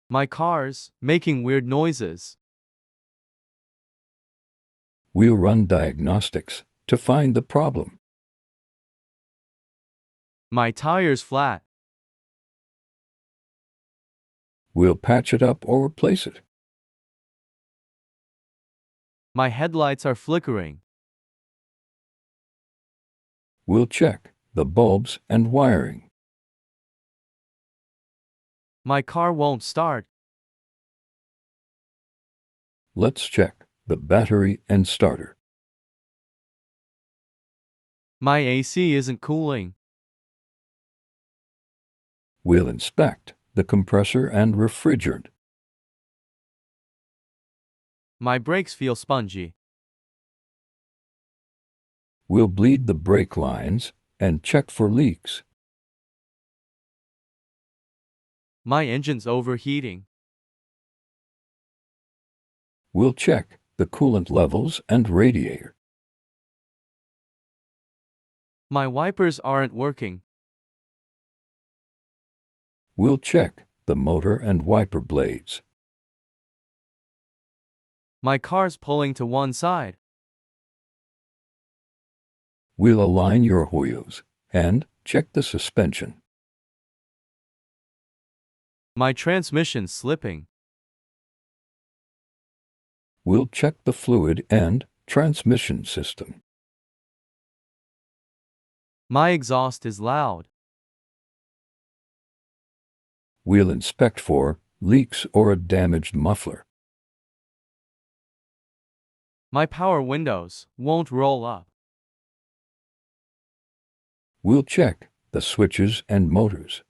My car's making weird noises. We'll run diagnostics to find the problem. My tire's flat. We'll patch it up or replace it. My headlights are flickering. We'll check the bulbs and wiring. My car won't start. Let's check the battery and starter. My AC isn't cooling. We'll inspect the compressor and refrigerant. My brakes feel spongy. We'll bleed the brake lines and check for leaks. My engine's overheating. We'll check the coolant levels and radiator. My wipers aren't working. We'll check the motor and wiper blades. My car's pulling to one side. We'll align your wheels and check the suspension. My transmission's slipping. We'll check the fluid and transmission system. My exhaust is loud. We'll inspect for leaks or a damaged muffler. My power windows won't roll up. We'll check the switches and motors.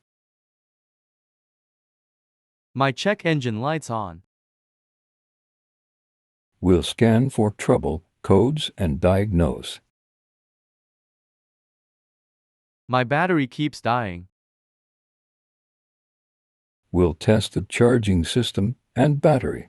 My check engine light's on. We'll scan for trouble codes and diagnose. My battery keeps dying. We'll test the charging system and battery.